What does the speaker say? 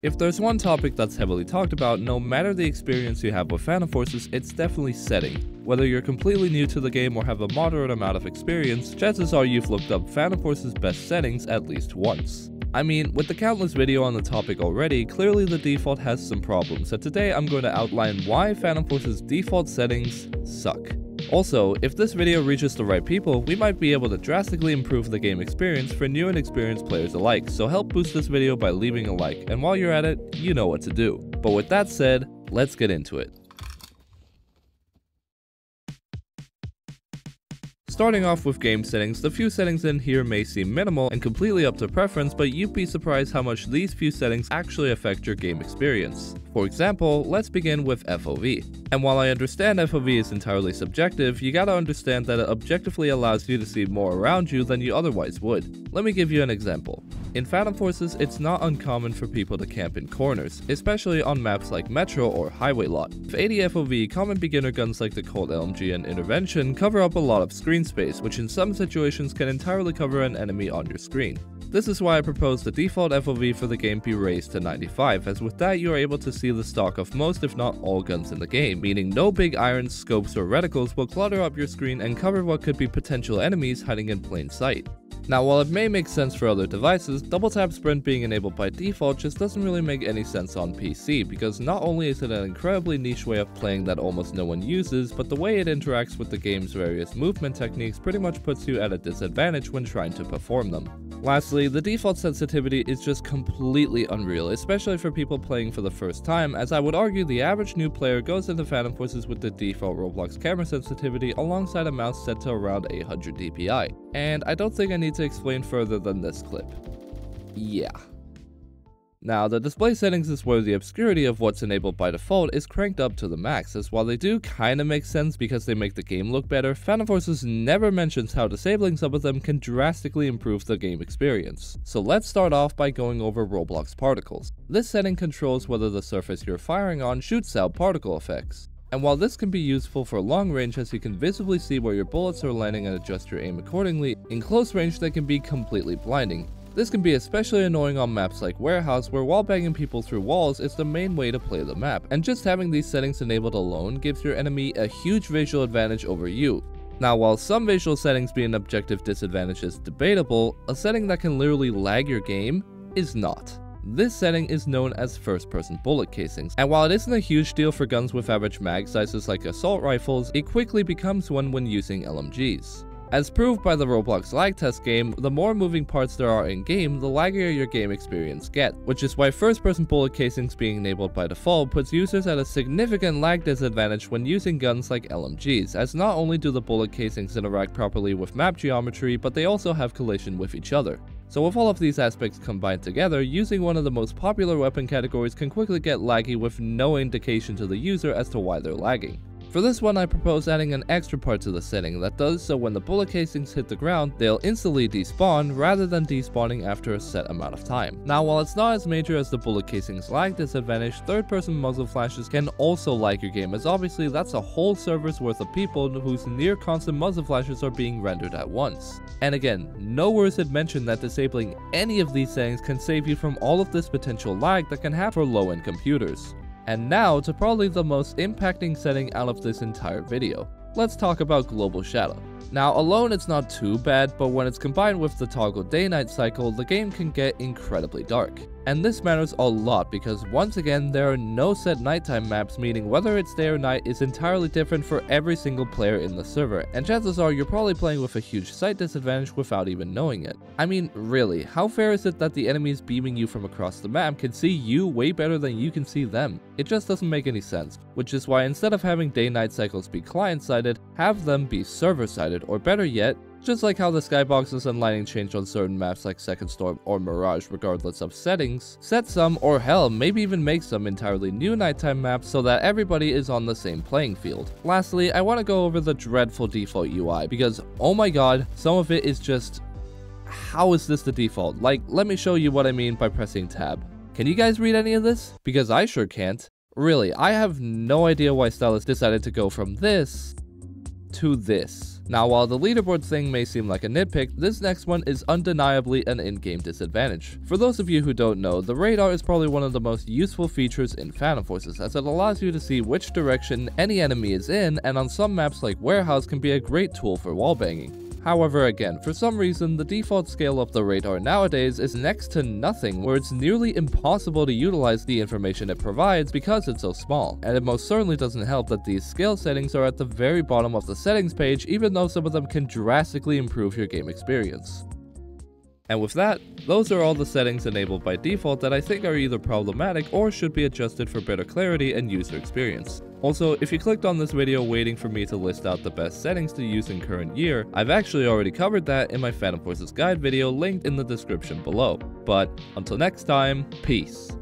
If there's one topic that's heavily talked about, no matter the experience you have with Phantom Forces, it's definitely setting. Whether you're completely new to the game or have a moderate amount of experience, chances are you've looked up Phantom Forces' best settings at least once. I mean, with the countless video on the topic already, clearly the default has some problems, so today I'm going to outline why Phantom Forces' default settings suck. Also, if this video reaches the right people, we might be able to drastically improve the game experience for new and experienced players alike, so help boost this video by leaving a like, and while you're at it, you know what to do. But with that said, let's get into it. Starting off with game settings, the few settings in here may seem minimal and completely up to preference, but you'd be surprised how much these few settings actually affect your game experience. For example, let's begin with FOV. And while I understand FOV is entirely subjective, you gotta understand that it objectively allows you to see more around you than you otherwise would. Let me give you an example. In Phantom Forces, it's not uncommon for people to camp in corners, especially on maps like Metro or Highway Lot. With 80 FOV, common beginner guns like the Colt LMG and Intervention cover up a lot of screen space, which in some situations can entirely cover an enemy on your screen. This is why I propose the default FOV for the game be raised to 95, as with that you are able to see the stock of most if not all guns in the game, meaning no big irons, scopes, or reticles will clutter up your screen and cover what could be potential enemies hiding in plain sight. Now, while it may make sense for other devices, double tap sprint being enabled by default just doesn't really make any sense on PC, because not only is it an incredibly niche way of playing that almost no one uses, but the way it interacts with the game's various movement techniques pretty much puts you at a disadvantage when trying to perform them. Lastly, the default sensitivity is just completely unreal, especially for people playing for the first time, as I would argue the average new player goes into Phantom Forces with the default Roblox camera sensitivity alongside a mouse set to around 800 dpi. And I don't think I need to explain further than this clip. Yeah. Now, the display settings is where the obscurity of what's enabled by default is cranked up to the max, as while they do kinda make sense because they make the game look better, Phantom Forces never mentions how disabling some of them can drastically improve the game experience. So let's start off by going over Roblox particles. This setting controls whether the surface you're firing on shoots out particle effects. And while this can be useful for long range as you can visibly see where your bullets are landing and adjust your aim accordingly, in close range they can be completely blinding. This can be especially annoying on maps like Warehouse, where wallbanging people through walls is the main way to play the map, and just having these settings enabled alone gives your enemy a huge visual advantage over you. Now, while some visual settings being an objective disadvantage is debatable, a setting that can literally lag your game is not. This setting is known as first-person bullet casings, and while it isn't a huge deal for guns with average mag sizes like assault rifles, it quickly becomes one when using LMGs. As proved by the Roblox lag test game, the more moving parts there are in-game, the laggier your game experience gets, which is why first-person bullet casings being enabled by default puts users at a significant lag disadvantage when using guns like LMGs, as not only do the bullet casings interact properly with map geometry, but they also have collision with each other. So with all of these aspects combined together, using one of the most popular weapon categories can quickly get laggy with no indication to the user as to why they're lagging. For this one, I propose adding an extra part to the setting that does so when the bullet casings hit the ground, they'll instantly despawn rather than despawning after a set amount of time. Now, while it's not as major as the bullet casings lag disadvantage, third-person muzzle flashes can also lag your game, as obviously that's a whole server's worth of people whose near constant muzzle flashes are being rendered at once. And again, nowhere is it mentioned that disabling any of these settings can save you from all of this potential lag that can happen for low-end computers. And now to probably the most impacting setting out of this entire video. Let's talk about Global Shadow. Now, alone it's not too bad, but when it's combined with the toggle day-night cycle, the game can get incredibly dark. And this matters a lot because once again, there are no set nighttime maps, meaning whether it's day or night is entirely different for every single player in the server, and chances are you're probably playing with a huge sight disadvantage without even knowing it. I mean, really, how fair is it that the enemies beaming you from across the map can see you way better than you can see them? It just doesn't make any sense, which is why instead of having day-night cycles be client-sided, have them be server-sided, or better yet, just like how the skyboxes and lighting change on certain maps like Second Storm or Mirage regardless of settings, set some, or hell, maybe even make some entirely new nighttime maps so that everybody is on the same playing field. Lastly, I want to go over the dreadful default UI, because oh my god, some of it is just... how is this the default? Like, let me show you what I mean by pressing tab. Can you guys read any of this? Because I sure can't. Really, I have no idea why Stylus decided to go from this to this. Now, while the leaderboard thing may seem like a nitpick, this next one is undeniably an in-game disadvantage. For those of you who don't know, the radar is probably one of the most useful features in Phantom Forces, as it allows you to see which direction any enemy is in, and on some maps like Warehouse can be a great tool for wallbanging. However, again, for some reason, the default scale of the radar nowadays is next to nothing, where it's nearly impossible to utilize the information it provides because it's so small. And it most certainly doesn't help that these scale settings are at the very bottom of the settings page, even though some of them can drastically improve your game experience. And with that, those are all the settings enabled by default that I think are either problematic or should be adjusted for better clarity and user experience. Also, if you clicked on this video waiting for me to list out the best settings to use in current year, I've actually already covered that in my Phantom Forces guide video linked in the description below. But until next time, peace.